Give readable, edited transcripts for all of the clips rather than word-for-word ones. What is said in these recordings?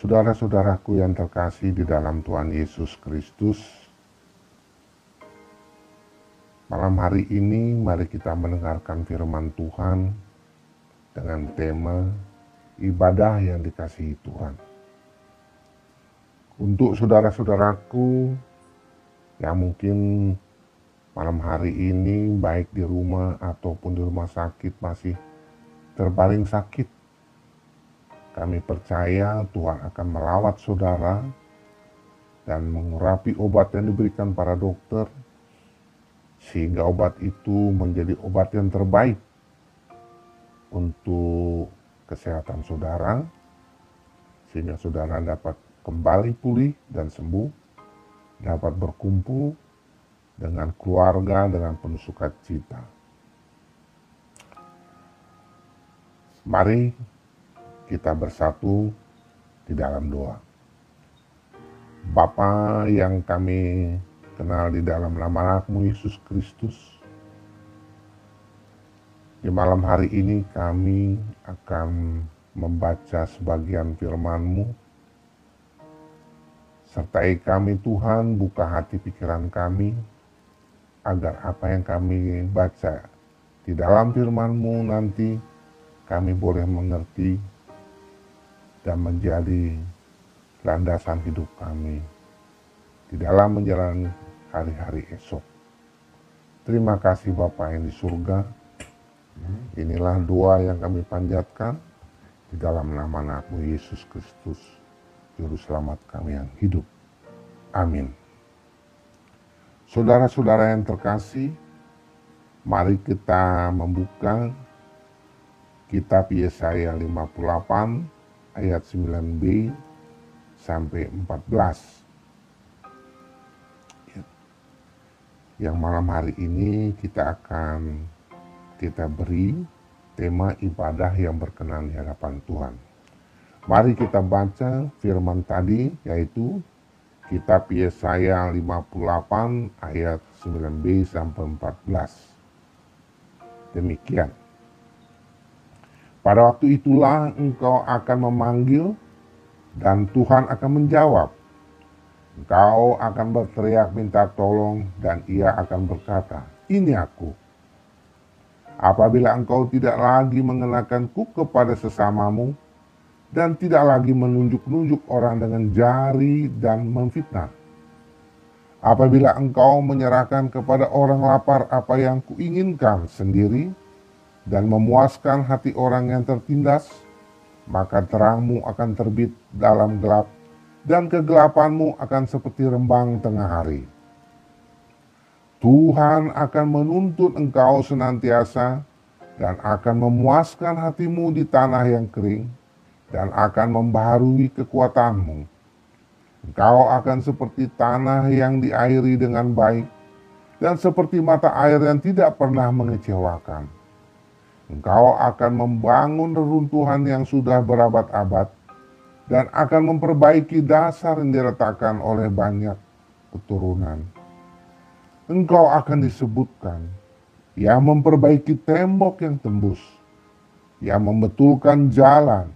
Saudara-saudaraku yang terkasih di dalam Tuhan Yesus Kristus, malam hari ini mari kita mendengarkan firman Tuhan dengan tema ibadah yang dikasihi Tuhan. Untuk saudara-saudaraku yang mungkin malam hari ini baik di rumah ataupun di rumah sakit masih terbaring sakit, kami percaya Tuhan akan melawat saudara dan mengurapi obat yang diberikan para dokter, sehingga obat itu menjadi obat yang terbaik untuk kesehatan saudara, sehingga saudara dapat kembali pulih dan sembuh, dapat berkumpul dengan keluarga dengan penuh sukacita. Mari kita bersatu di dalam doa. Bapa yang kami kenal di dalam nama Anakmu Yesus Kristus, di malam hari ini kami akan membaca sebagian firman-Mu. Sertai kami Tuhan, buka hati pikiran kami, agar apa yang kami baca di dalam firman-Mu nanti kami boleh mengerti dan menjadi landasan hidup kami di dalam menjalani hari-hari esok. Terima kasih Bapa yang di surga. Inilah doa yang kami panjatkan di dalam nama Anakmu Yesus Kristus, Juru Selamat kami yang hidup. Amin. Saudara-saudara yang terkasih, mari kita membuka kitab Yesaya 58 ayat 9b sampai 14. Yang malam hari ini kita beri tema ibadah yang berkenan di hadapan Tuhan. Mari kita baca firman tadi, yaitu kitab Yesaya 58 ayat 9b sampai 14. Demikian. Pada waktu itulah engkau akan memanggil dan Tuhan akan menjawab. Engkau akan berteriak minta tolong dan Ia akan berkata, "Ini aku." Apabila engkau tidak lagi mengenakanku kepada sesamamu dan tidak lagi menunjuk-nunjuk orang dengan jari dan memfitnah. Apabila engkau menyerahkan kepada orang lapar apa yang kuinginkan sendiri dan memuaskan hati orang yang tertindas, maka terangmu akan terbit dalam gelap, dan kegelapanmu akan seperti rembang tengah hari. Tuhan akan menuntun engkau senantiasa, dan akan memuaskan hatimu di tanah yang kering, dan akan membaharui kekuatanmu. Engkau akan seperti tanah yang diairi dengan baik, dan seperti mata air yang tidak pernah mengecewakan. Engkau akan membangun reruntuhan yang sudah berabad-abad dan akan memperbaiki dasar yang diletakkan oleh banyak keturunan. Engkau akan disebutkan yang memperbaiki tembok yang tembus, yang membetulkan jalan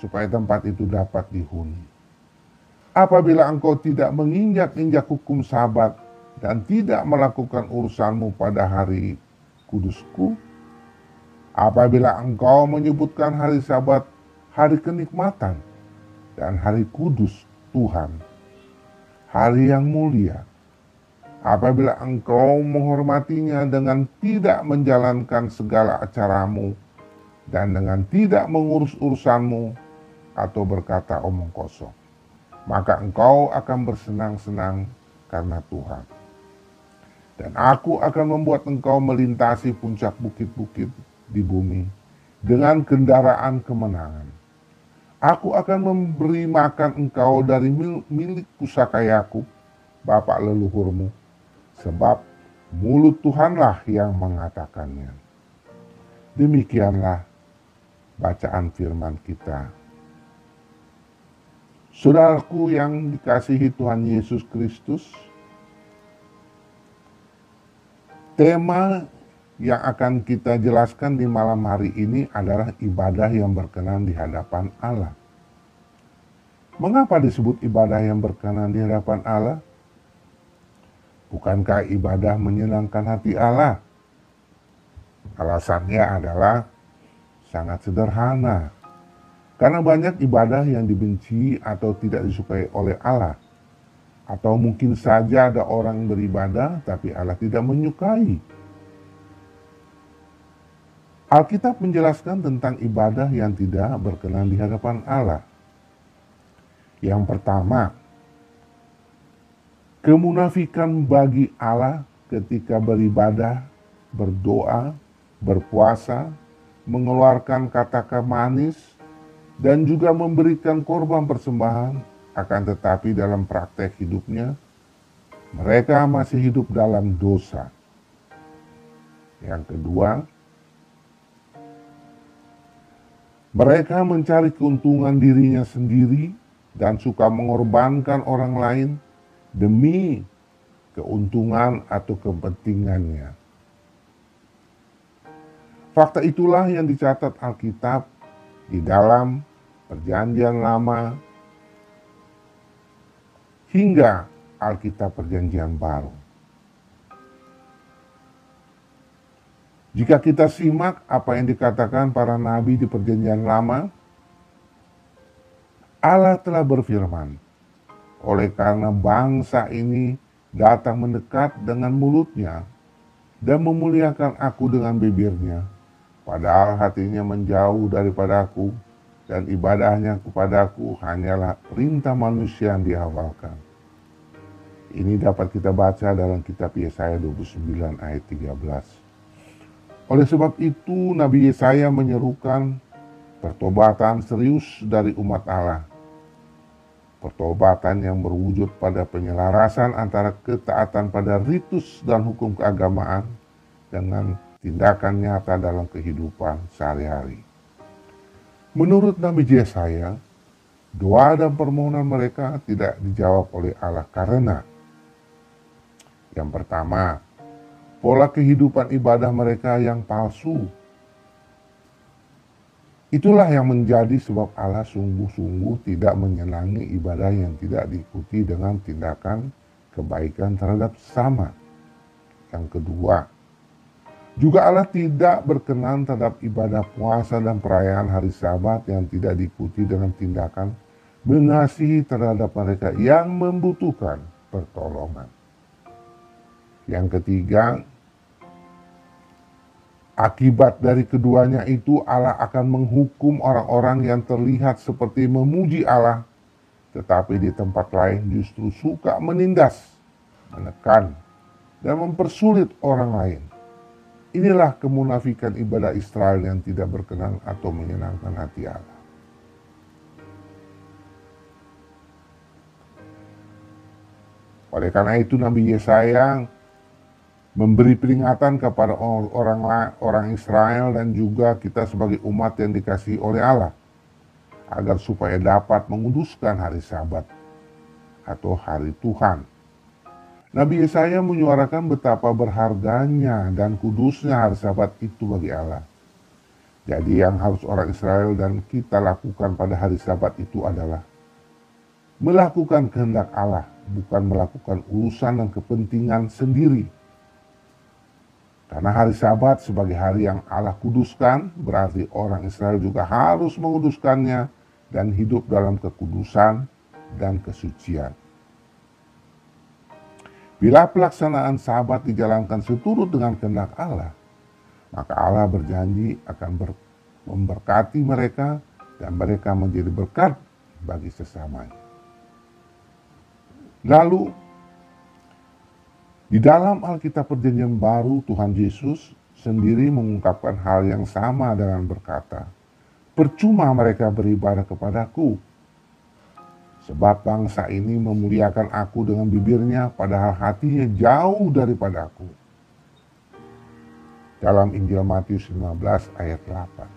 supaya tempat itu dapat dihuni. Apabila engkau tidak menginjak-injak hukum Sabat dan tidak melakukan urusanmu pada hari kudusku, apabila engkau menyebutkan hari Sabat, hari kenikmatan, dan hari kudus Tuhan, hari yang mulia, apabila engkau menghormatinya dengan tidak menjalankan segala acaramu, dan dengan tidak mengurus urusanmu, atau berkata omong kosong, maka engkau akan bersenang-senang karena Tuhan. Dan aku akan membuat engkau melintasi puncak bukit-bukit di bumi dengan kendaraan kemenangan. Aku akan memberi makan engkau dari milik pusaka Yakub, bapa leluhurmu, sebab mulut Tuhanlah yang mengatakannya. Demikianlah bacaan firman kita. Saudaraku yang dikasihi Tuhan Yesus Kristus, tema yang akan kita jelaskan di malam hari ini adalah ibadah yang berkenan di hadapan Allah. Mengapa disebut ibadah yang berkenan di hadapan Allah? Bukankah ibadah menyenangkan hati Allah? Alasannya adalah sangat sederhana. Karena banyak ibadah yang dibenci atau tidak disukai oleh Allah. Atau mungkin saja ada orang beribadah tapi Allah tidak menyukai. Alkitab menjelaskan tentang ibadah yang tidak berkenan di hadapan Allah. Yang pertama, kemunafikan bagi Allah ketika beribadah, berdoa, berpuasa, mengeluarkan kata-kata manis, dan juga memberikan korban persembahan, akan tetapi dalam praktek hidupnya, mereka masih hidup dalam dosa. Yang kedua, mereka mencari keuntungan dirinya sendiri dan suka mengorbankan orang lain demi keuntungan atau kepentingannya. Fakta itulah yang dicatat Alkitab di dalam Perjanjian Lama hingga Alkitab Perjanjian Baru. Jika kita simak apa yang dikatakan para nabi di Perjanjian Lama, Allah telah berfirman, oleh karena bangsa ini datang mendekat dengan mulutnya dan memuliakan aku dengan bibirnya, padahal hatinya menjauh daripada aku dan ibadahnya kepadaku hanyalah perintah manusia yang dihafalkan. Ini dapat kita baca dalam kitab Yesaya 29 ayat 13. Oleh sebab itu Nabi Yesaya menyerukan pertobatan serius dari umat Allah. Pertobatan yang berwujud pada penyelarasan antara ketaatan pada ritus dan hukum keagamaan dengan tindakan nyata dalam kehidupan sehari-hari. Menurut Nabi Yesaya, doa dan permohonan mereka tidak dijawab oleh Allah karena yang pertama, pola kehidupan ibadah mereka yang palsu. Itulah yang menjadi sebab Allah sungguh-sungguh tidak menyenangi ibadah yang tidak diikuti dengan tindakan kebaikan terhadap sesama. Yang kedua, juga Allah tidak berkenan terhadap ibadah puasa dan perayaan hari Sabat yang tidak diikuti dengan tindakan mengasihi terhadap mereka yang membutuhkan pertolongan. Yang ketiga, akibat dari keduanya itu Allah akan menghukum orang-orang yang terlihat seperti memuji Allah, tetapi di tempat lain justru suka menindas, menekan, dan mempersulit orang lain. Inilah kemunafikan ibadah Israel yang tidak berkenan atau menyenangkan hati Allah. Oleh karena itu Nabi Yesaya memberi peringatan kepada orang Israel dan juga kita sebagai umat yang dikasihi oleh Allah, agar supaya dapat menguduskan hari Sabat atau hari Tuhan. Nabi Yesaya menyuarakan betapa berharganya dan kudusnya hari Sabat itu bagi Allah. Jadi yang harus orang Israel dan kita lakukan pada hari Sabat itu adalah melakukan kehendak Allah, bukan melakukan urusan dan kepentingan sendiri. Karena hari Sabat sebagai hari yang Allah kuduskan, berarti orang Israel juga harus menguduskannya dan hidup dalam kekudusan dan kesucian. Bila pelaksanaan Sabat dijalankan seturut dengan kehendak Allah, maka Allah berjanji akan memberkati mereka dan mereka menjadi berkat bagi sesamanya. Lalu, di dalam Alkitab Perjanjian Baru, Tuhan Yesus sendiri mengungkapkan hal yang sama dengan berkata, "Percuma mereka beribadah kepadaku, sebab bangsa ini memuliakan aku dengan bibirnya, padahal hatinya jauh daripada aku." Dalam Injil Matius 15 ayat 8.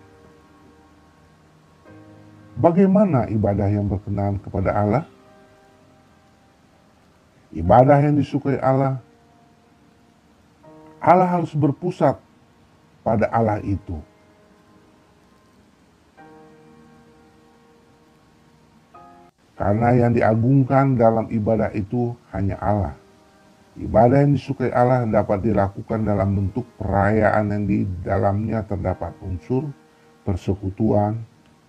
Bagaimana ibadah yang berkenan kepada Allah? Ibadah yang disukai Allah harus berpusat pada Allah itu. Karena yang diagungkan dalam ibadah itu hanya Allah. Ibadah yang disukai Allah dapat dilakukan dalam bentuk perayaan yang di dalamnya terdapat unsur persekutuan,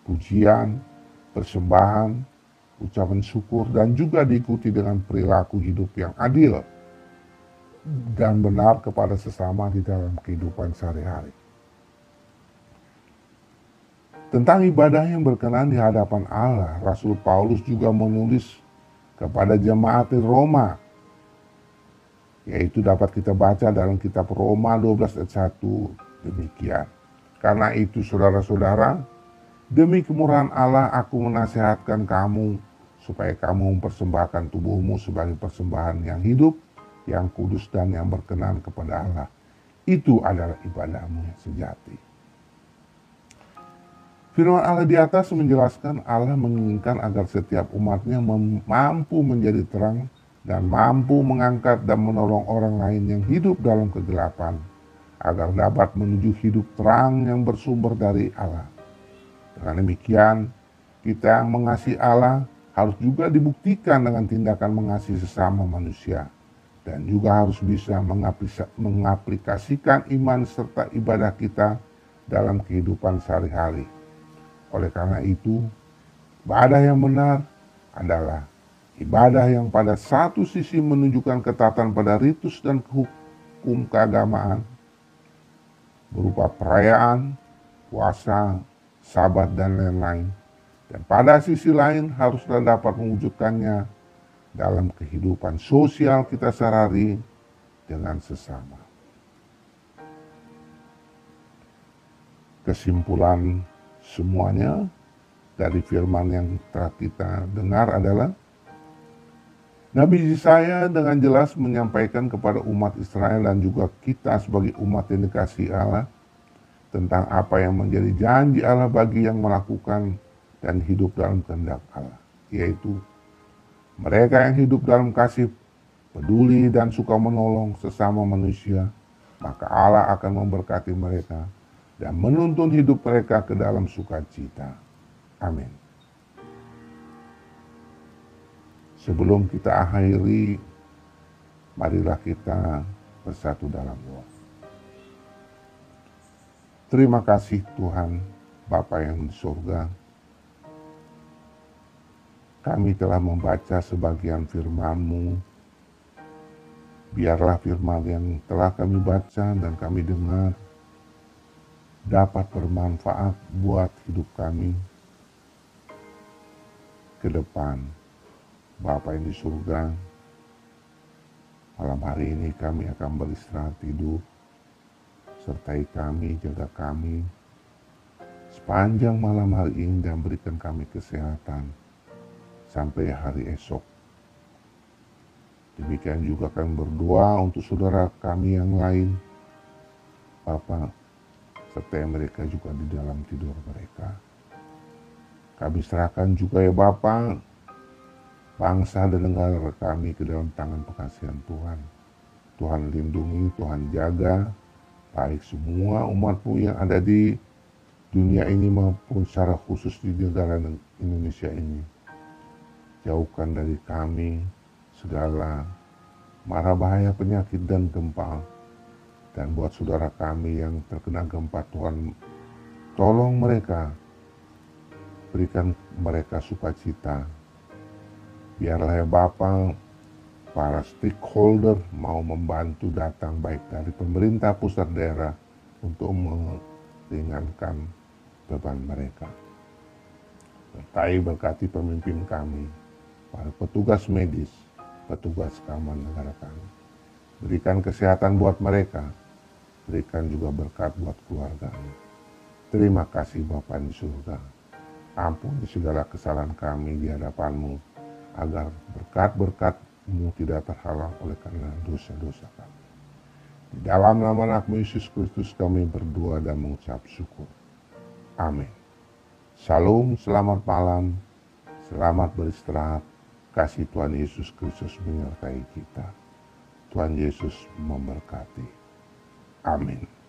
pujian, persembahan, ucapan syukur, dan juga diikuti dengan perilaku hidup yang adil dan benar kepada sesama di dalam kehidupan sehari-hari. Tentang ibadah yang berkenan di hadapan Allah, Rasul Paulus juga menulis kepada jemaat di Roma, yaitu dapat kita baca dalam kitab Roma 12 ayat 1 demikian. Karena itu saudara-saudara, demi kemurahan Allah aku menasihatkan kamu supaya kamu mempersembahkan tubuhmu sebagai persembahan yang hidup, yang kudus dan yang berkenan kepada Allah. Itu adalah ibadahmu yang sejati. Firman Allah di atas menjelaskan Allah menginginkan agar setiap umatnya mampu menjadi terang dan mampu mengangkat dan menolong orang lain yang hidup dalam kegelapan agar dapat menuju hidup terang yang bersumber dari Allah. Dengan demikian, kita yang mengasihi Allah harus juga dibuktikan dengan tindakan mengasihi sesama manusia dan juga harus bisa mengaplikasikan iman serta ibadah kita dalam kehidupan sehari-hari. Oleh karena itu, ibadah yang benar adalah ibadah yang pada satu sisi menunjukkan ketaatan pada ritus dan hukum keagamaan berupa perayaan, puasa, sabat, dan lain-lain. Dan pada sisi lain haruslah dapat mewujudkannya dalam kehidupan sosial kita sehari-hari dengan sesama. Kesimpulan semuanya dari firman yang telah kita dengar adalah Nabi Yesaya dengan jelas menyampaikan kepada umat Israel dan juga kita sebagai umat yang dikasihi Allah tentang apa yang menjadi janji Allah bagi yang melakukan dan hidup dalam kehendak Allah, yaitu mereka yang hidup dalam kasih, peduli dan suka menolong sesama manusia, maka Allah akan memberkati mereka dan menuntun hidup mereka ke dalam sukacita. Amin. Sebelum kita akhiri, marilah kita bersatu dalam doa. Terima kasih Tuhan, Bapa yang di surga. Kami telah membaca sebagian firman-Mu. Biarlah firman yang telah kami baca dan kami dengar dapat bermanfaat buat hidup kami ke depan. Bapa yang di surga, malam hari ini kami akan beristirahat tidur. Sertai kami, jaga kami sepanjang malam hari ini dan berikan kami kesehatan sampai hari esok. Demikian juga kami berdoa untuk saudara kami yang lain, Bapa, sertai mereka juga di dalam tidur mereka. Kami serahkan juga ya Bapa, bangsa dan negara kami ke dalam tangan pengasihan Tuhan. Tuhan lindungi, Tuhan jaga, baik semua umat-Mu yang ada di dunia ini maupun secara khusus di negara Indonesia ini. Jauhkan dari kami segala mara bahaya penyakit dan gempa. Dan buat saudara kami yang terkena gempa, Tuhan tolong mereka, berikan mereka sukacita. Biarlah ya Bapa, para stakeholder mau membantu datang baik dari pemerintah pusat daerah untuk meringankan beban mereka. Sertai berkati pemimpin kami, para petugas medis, petugas keamanan negara kami. Berikan kesehatan buat mereka, berikan juga berkat buat keluarganya. Terima kasih Bapa di surga. Ampuni segala kesalahan kami di hadapan-Mu, agar berkat-berkat-Mu tidak terhalang oleh karena dosa-dosa kami. Di dalam nama anak-Mu Yesus Kristus kami berdoa dan mengucap syukur. Amin. Shalom, selamat malam, selamat beristirahat. Kasih Tuhan Yesus Kristus menyertai kita. Tuhan Yesus memberkati. Amin.